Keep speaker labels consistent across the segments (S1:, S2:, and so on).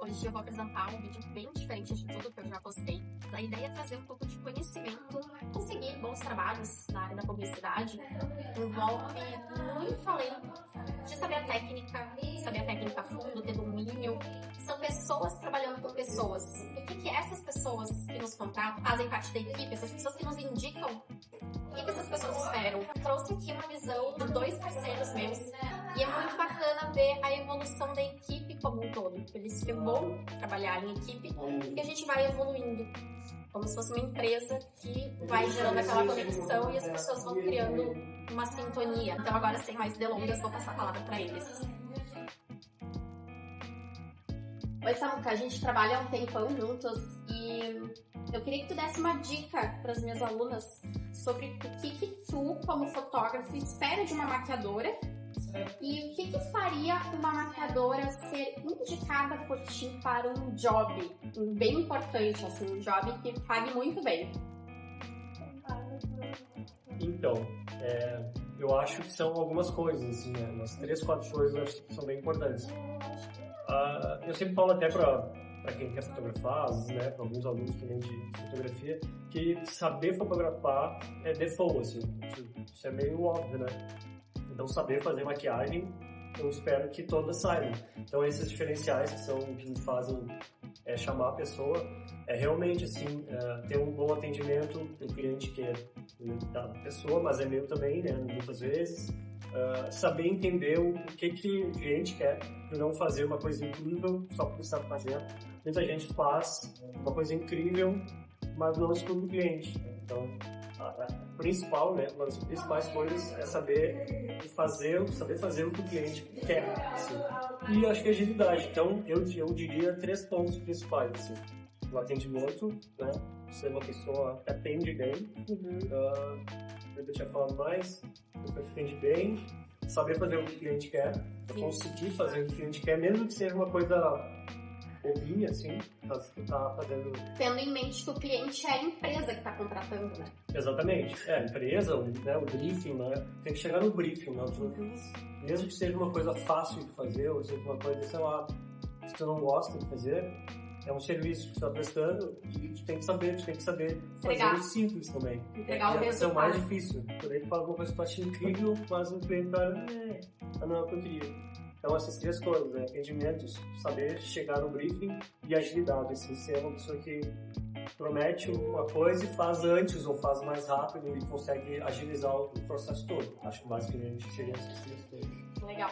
S1: Hoje eu vou apresentar um vídeo bem diferente de tudo que eu já postei. A ideia é trazer um pouco de conhecimento, conseguir bons trabalhos na área da publicidade. Envolve muito além de saber a técnica a fundo, ter domínio. São pessoas trabalhando com pessoas. O que essas pessoas que nos contratam fazem parte da equipe, essas pessoas que nos indicam, o que essas pessoas esperam? Eu trouxe aqui uma visão de 2 parceiros meus e é muito bacana ver a evolução da equipe como um todo. Por isso que é bom trabalhar em equipe, porque a gente vai evoluindo. Como se fosse uma empresa que vai gerando aquela conexão e as pessoas vão criando uma sintonia. Então agora, sem mais delongas, vou passar a palavra para eles. Oi, Samuca, a gente trabalha há um tempão juntos e eu queria que tu desse uma dica para as minhas alunas sobre o que tu, como fotógrafo, espera de uma maquiadora e o que faria uma maquiadora ser indicada por ti para um job bem importante, assim, um job que pague muito bem.
S2: Então, eu acho que são algumas coisas, assim, né? Umas 3, 4 coisas eu acho que são bem importantes. Eu sempre falo até para quem quer fotografar, né, para alguns alunos que vêm de fotografia, que saber fotografar é default, assim, isso é meio óbvio, né? Então, saber fazer maquiagem, eu espero que todas saibam. Então, esses diferenciais que me fazem chamar a pessoa é realmente, assim, ter um bom atendimento do cliente que é da pessoa, mas é meu também, né, muitas vezes. Saber entender o que o cliente quer, e não fazer uma coisa incrível só porque sabe fazer. Muita gente faz uma coisa incrível, mas não escuta o cliente. Então, a principal, né, uma das principais coisas é saber fazer o que o cliente quer, assim. E acho que a agilidade. Então, eu diria 3 pontos principais, assim. O atendimento, né, ser uma pessoa que atende bem. Eu tinha falado mais, eu atende bem, saber fazer o que o cliente quer, conseguir fazer o que o cliente quer, mesmo que seja uma coisa bobinha, assim, você tá fazendo...
S1: Tendo em mente que o cliente é a empresa que está contratando, né?
S2: Exatamente. A empresa, né, o briefing, né? Tem que chegar no briefing, né? Mesmo que seja uma coisa fácil de fazer, ou seja uma coisa, sei lá, que tu não gosta de fazer, é um serviço que tu está prestando e tu tem que saber fazer o simples também.
S1: Entregar o
S2: resultado. É o mais difícil. Por aí tu fala uma coisa que tu acha incrível, mas o cliente tá, não é o que eu queria. Então, essas 3 coisas, né? Atendimentos, saber chegar no briefing e agilidade, assim, ser uma pessoa que promete uma coisa e faz antes ou faz mais rápido e consegue agilizar o processo todo. Acho que basicamente seria essas 3 coisas.
S1: Legal.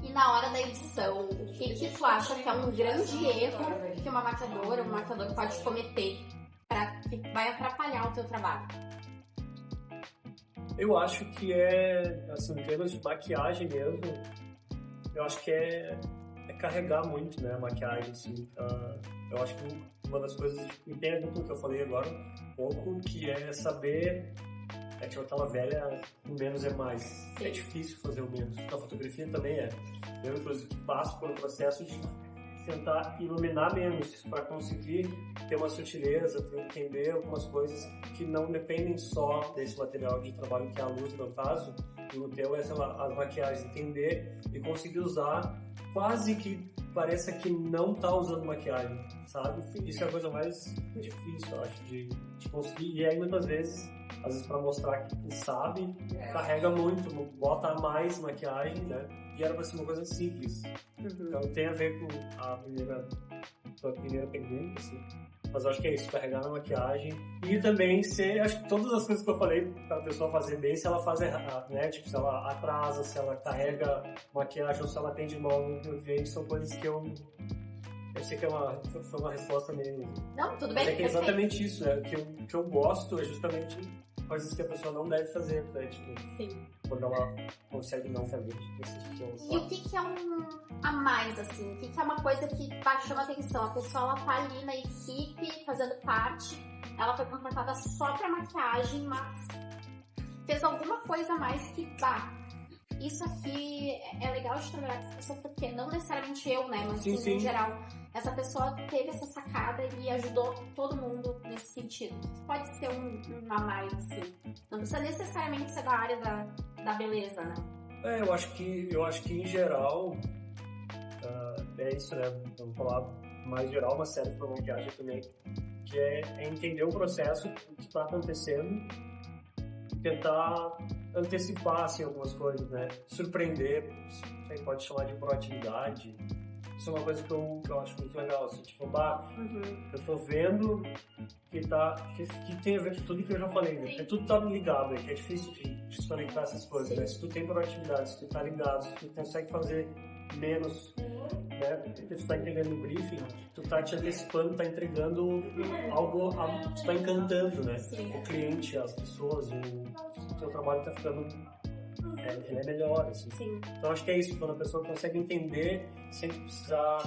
S1: E na hora da edição, o que tu acha que é um grande erro que uma maquiadora ou um maquiador pode cometer que vai atrapalhar o teu trabalho?
S2: Eu acho que assim, em termos de maquiagem mesmo, eu acho que é carregar muito, né, a maquiagem, assim. Eu acho que uma das coisas, e tem a ver com o que eu falei agora um pouco, que é saber, tipo aquela velha, o menos é mais. Sim. É difícil fazer o menos. Na fotografia também é. Eu, inclusive, passo por um processo de tentar iluminar menos, para conseguir ter uma sutileza, para entender algumas coisas que não dependem só desse material de trabalho que é a luz, no caso, e o teu é as maquiagens, entender e conseguir usar quase que pareça que não tá usando maquiagem, sabe? Isso é a coisa mais difícil, eu acho, de conseguir. E aí, muitas vezes para mostrar que sabe, carrega muito, bota a mais maquiagem, né? E era para ser uma coisa simples. Então tem a ver com a primeira pergunta, assim. Mas eu acho que é isso, carregar na maquiagem. E também acho que todas as coisas que eu falei para a pessoa fazer bem, se ela faz errado, né? Tipo, se ela atrasa, se ela carrega maquiagem ou se ela atende mal no cliente, são coisas que eu sei que foi uma resposta meio...
S1: Não, tudo bem.
S2: Mas é que é exatamente isso, né? O que eu gosto é justamente coisas que a pessoa não deve fazer, né? Tipo,
S1: sim.
S2: Quando ela consegue não fazer.
S1: E o que é a mais, assim? O que é uma coisa que chama atenção? A pessoa, ela tá ali na equipe, fazendo parte, ela foi contratada só pra maquiagem, mas fez alguma coisa a mais que, isso aqui é legal de trabalhar com essa pessoa, porque não necessariamente eu, né, mas sim, em geral, essa pessoa teve essa sacada e ajudou todo mundo nesse sentido. Pode ser um a mais, assim. Não precisa necessariamente ser da área da beleza, né?
S2: Eu acho que em geral é isso, né? Vamos falar mais geral, mas serve para maquiagem também, que é entender o processo, o que está acontecendo, e tentar antecipar assim, algumas coisas, né? Surpreender, você pode chamar de proatividade. Isso é uma coisa que eu acho muito legal, assim, tipo, eu tô vendo que tem a ver com tudo que eu já falei, né? Porque tudo tá ligado, que é difícil de desconectar essas coisas, né? Se tu tem proatividade, se tu tá ligado, se tu consegue fazer menos, né? Porque tu tá entendendo o briefing, tu tá te antecipando, tá entregando algo, tu tá encantando, né? O cliente, as pessoas, o teu trabalho tá ficando... ele é melhor, assim.
S1: Sim.
S2: Então acho que é isso, quando a pessoa consegue entender sem precisar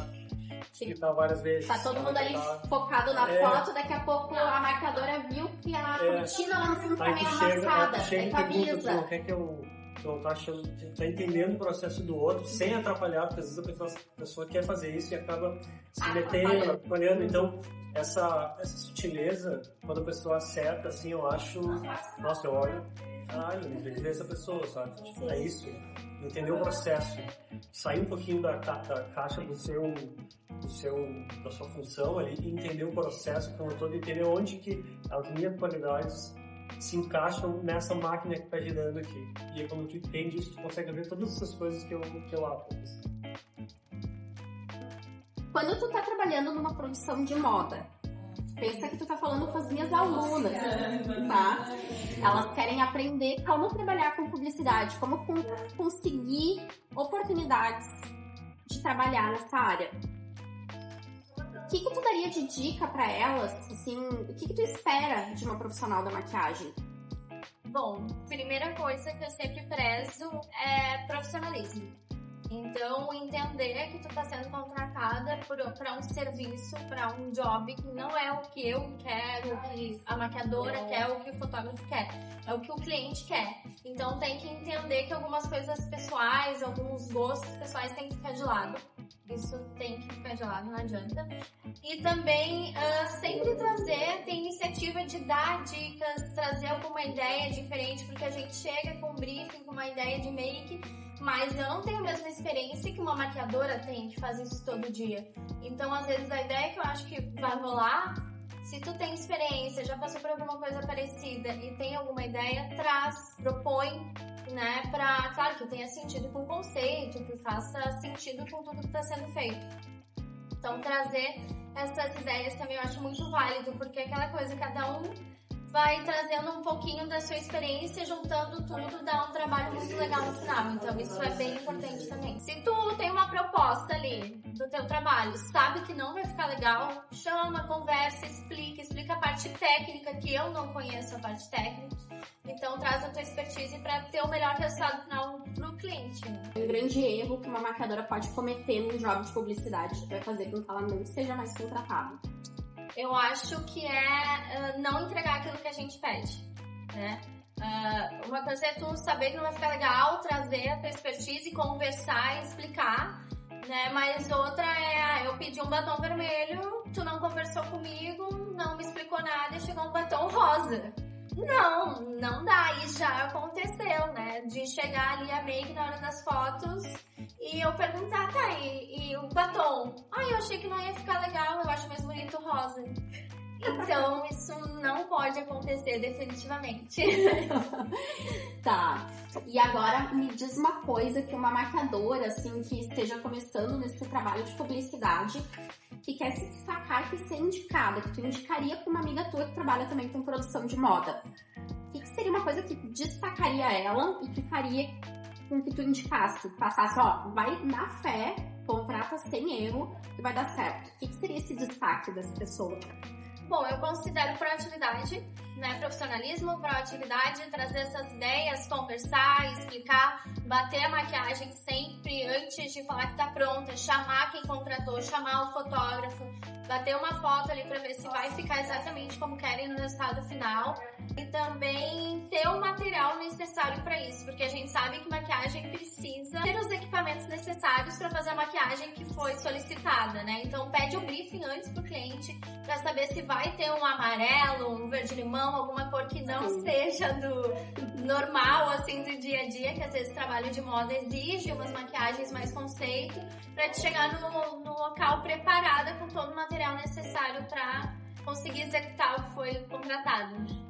S2: explicar várias vezes.
S1: Tá todo mundo ali focado na foto, daqui a pouco a marcadora viu que a cortina lá no fundo tá meio amassada. Aí tu avisa.
S2: O que é que eu tô achando, tá entendendo o processo do outro, sem atrapalhar, porque às vezes a pessoa quer fazer isso e acaba se metendo, atrapalhando. Então, essa sutileza, quando a pessoa acerta, assim, eu acho... Nossa, eu olho... Caralho, eu vejo essa pessoa, sabe? Tipo, é isso. Entender o processo. Sair um pouquinho da caixa da sua função ali e entender o processo como todo, entender onde que as minhas qualidades se encaixam nessa máquina que está girando aqui. E aí, quando tu entende isso, tu consegue ver todas essas coisas que eu acho.
S1: Quando tu tá trabalhando numa produção de moda, pensa que tu tá falando com as minhas alunas, tá? Elas querem aprender como trabalhar com publicidade, como conseguir oportunidades de trabalhar nessa área. O que tu daria de dica pra elas, assim, o que tu espera de uma profissional da maquiagem?
S3: Bom, primeira coisa que eu sempre prezo é profissionalismo. Então, entender que tu tá sendo contratada para um serviço, para um job que não é o que eu quero, o que a maquiadora quer, o que o fotógrafo quer, é o que o cliente quer. Então, tem que entender que algumas coisas pessoais, alguns gostos pessoais têm que ficar de lado. Isso tem que ficar de lado, não adianta. E também sempre ter iniciativa de dar dicas, trazer alguma ideia diferente, porque a gente chega com um briefing, com uma ideia de make, mas eu não tenho a mesma experiência que uma maquiadora tem, que faz isso todo dia. Então, às vezes, a ideia que eu acho que vai rolar, se tu tem experiência, já passou por alguma coisa parecida e tem alguma ideia, propõe, né, claro, que tenha sentido com o conceito, que faça sentido com tudo que está sendo feito. Então, trazer essas ideias também eu acho muito válido, porque é aquela coisa, cada um vai trazendo um pouquinho da sua experiência, juntando tudo, dá um trabalho muito legal no final. Então, isso é bem importante também. Se tu tem uma proposta ali do teu trabalho, sabe que não vai ficar legal, chama, conversa, explica a parte técnica, que eu não conheço a parte técnica. Então, traz a tua expertise para ter o melhor resultado final pro cliente. Né?
S1: Um grande erro que uma maquiadora pode cometer num job de publicidade que vai fazer com que ela não seja mais contratada.
S3: Eu acho que é não entregar aquilo que a gente pede, né? Uma coisa é tu saber que não vai ficar legal, trazer a tua expertise, conversar e explicar, né? Mas outra é, eu pedi um batom vermelho, tu não conversou comigo, não me explicou nada e chegou um batom rosa. Não dá, e já aconteceu, né? De chegar ali a make na hora das fotos e eu perguntar, tá, e o batom? Eu achei que não ia ficar legal, eu acho mais bonito rosa. Então, isso não pode acontecer definitivamente.
S1: Tá, e agora me diz uma coisa que uma maquiadora, assim, que esteja começando nesse trabalho de publicidade, que quer se destacar e ser indicada, que tu indicaria pra uma amiga tua que trabalha também com produção de moda. O que seria uma coisa que destacaria ela e que faria com que tu indicasse, passasse, vai na fé, contrata sem erro e vai dar certo. O que seria esse destaque dessa pessoa?
S3: Bom, eu considero proatividade, né? Profissionalismo, proatividade, trazer essas ideias, conversar, explicar, bater a maquiagem sempre antes de falar que tá pronta, chamar quem contratou, chamar o fotógrafo, bater uma foto ali pra ver se vai ficar exatamente como querem no resultado final e também ter o material necessário pra isso, porque a gente sabe que maquiagem precisa ter os equipamentos necessários pra fazer a maquiagem que foi solicitada, né? Então pede o briefing antes pro cliente pra saber se vai ter um amarelo, um verde-limão, alguma cor que não seja do normal, assim, do dia a dia, que às vezes o trabalho de moda exige umas maquiagens mais conceito, pra te chegar no local preparada com todo o material necessário para conseguir executar o que foi contratado.